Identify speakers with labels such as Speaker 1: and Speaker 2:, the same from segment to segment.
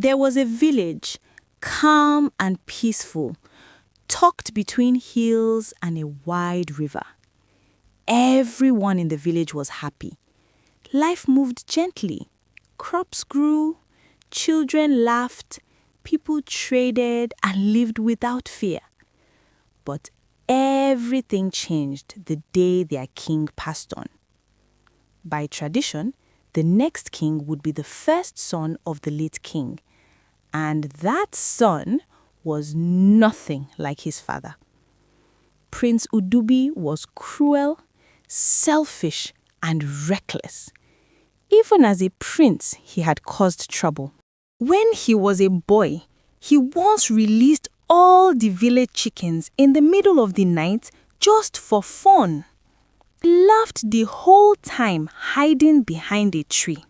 Speaker 1: There was a village, calm and peaceful, tucked between hills and a wide river. Everyone in the village was happy. Life moved gently. Crops grew, children laughed, people traded and lived without fear. But everything changed the day their king passed on. By tradition, the next king would be the first son of the late king, and that son was nothing like his father. Prince Udubi was cruel, selfish, and reckless. Even as a prince, he had caused trouble. When he was a boy, he once released all the village chickens in the middle of the night just for fun. He laughed the whole time hiding behind a tree.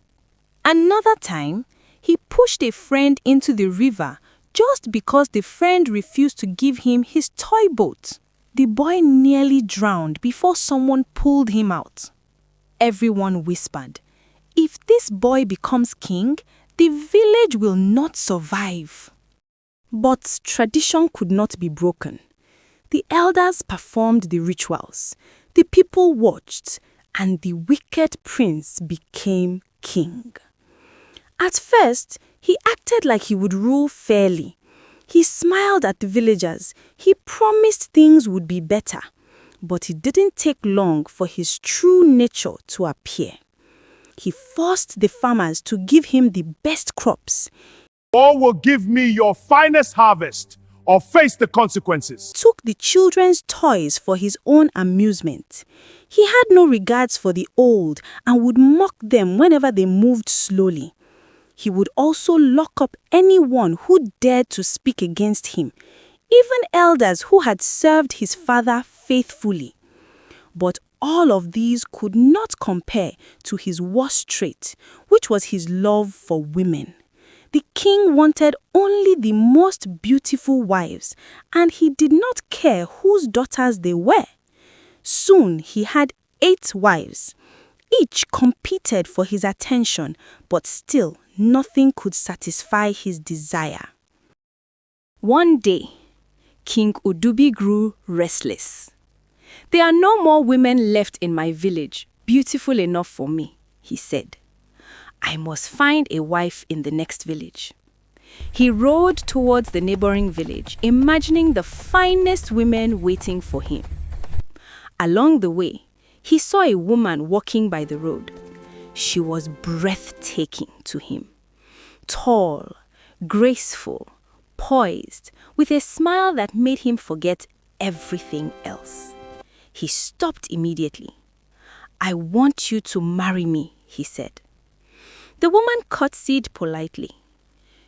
Speaker 1: Another time, he pushed a friend into the river just because the friend refused to give him his toy boat. The boy nearly drowned before someone pulled him out. Everyone whispered, "If this boy becomes king, the village will not survive." But tradition could not be broken. The elders performed the rituals, the people watched, and the wicked prince became king. At first, he acted like he would rule fairly. He smiled at the villagers. He promised things would be better. But it didn't take long for his true nature to appear. He forced the farmers to give him the best crops.
Speaker 2: Or will give me your finest harvest, or face the consequences.
Speaker 1: Took the children's toys for his own amusement. He had no regards for the old and would mock them whenever they moved slowly. He would also lock up anyone who dared to speak against him, even elders who had served his father faithfully. But all of these could not compare to his worst trait, which was his love for women. The king wanted only the most beautiful wives, and he did not care whose daughters they were. Soon he had 8 wives. Each competed for his attention, but still nothing could satisfy his desire. One day, King Udubi grew restless. "There are no more women left in my village, beautiful enough for me," he said. "I must find a wife in the next village." He rode towards the neighboring village, imagining the finest women waiting for him. Along the way, he saw a woman walking by the road. She was breathtaking to him. Tall, graceful, poised, with a smile that made him forget everything else. He stopped immediately. "I want you to marry me," he said. The woman curtsied politely.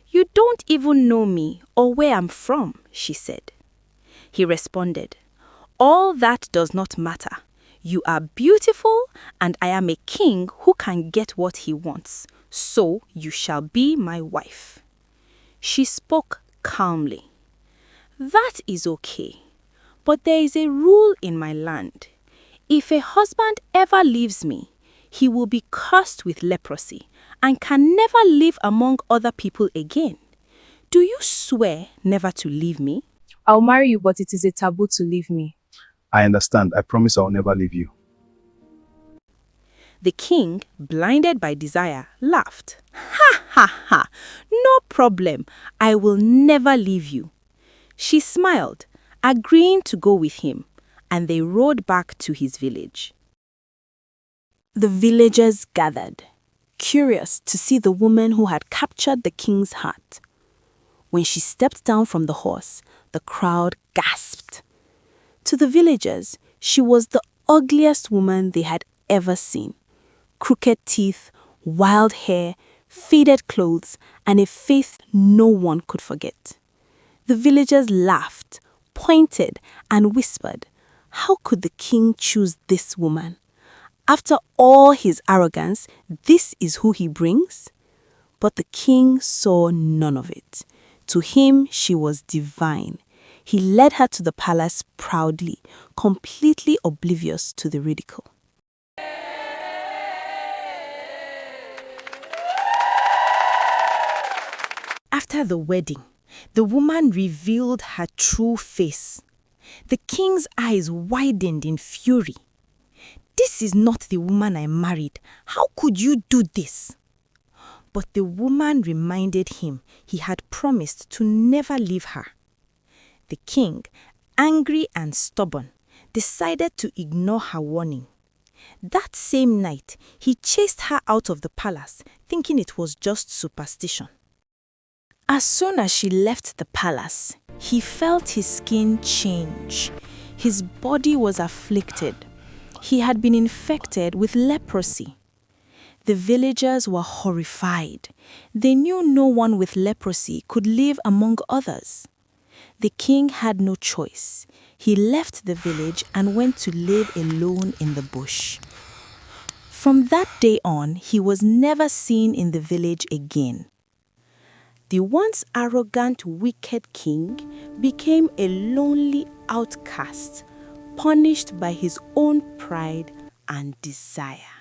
Speaker 1: "You don't even know me or where I'm from," she said. He responded, "All that does not matter. You are beautiful, and I am a king who can get what he wants, so you shall be my wife." She spoke calmly. "That is okay, but there is a rule in my land. If a husband ever leaves me, he will be cursed with leprosy and can never live among other people again. Do you swear never to leave me?"
Speaker 3: "I'll marry you, but it is a taboo to leave me."
Speaker 2: I understand. I promise I'll never leave you.
Speaker 1: The king, blinded by desire, laughed. "Ha ha ha! No problem. I will never leave you." She smiled, agreeing to go with him, and they rode back to his village. The villagers gathered, curious to see the woman who had captured the king's heart. When she stepped down from the horse, the crowd gasped. To the villagers, she was the ugliest woman they had ever seen. Crooked teeth, wild hair, faded clothes, and a face no one could forget. The villagers laughed, pointed, and whispered, "How could the king choose this woman? After all his arrogance, this is who he brings?" But the king saw none of it. To him, she was divine. He led her to the palace proudly, completely oblivious to the ridicule.
Speaker 4: After the wedding, the woman revealed her true face. The king's eyes widened in fury. "This is not the woman I married. How could you do this?" But the woman reminded him he had promised to never leave her. The king, angry and stubborn, decided to ignore her warning. That same night, he chased her out of the palace, thinking it was just superstition. As soon as she left the palace, he felt his skin change. His body was afflicted. He had been infected with leprosy. The villagers were horrified. They knew no one with leprosy could live among others. The king had no choice. He left the village and went to live alone in the bush. From that day on, he was never seen in the village again. The once arrogant, wicked king became a lonely outcast, punished by his own pride and desire.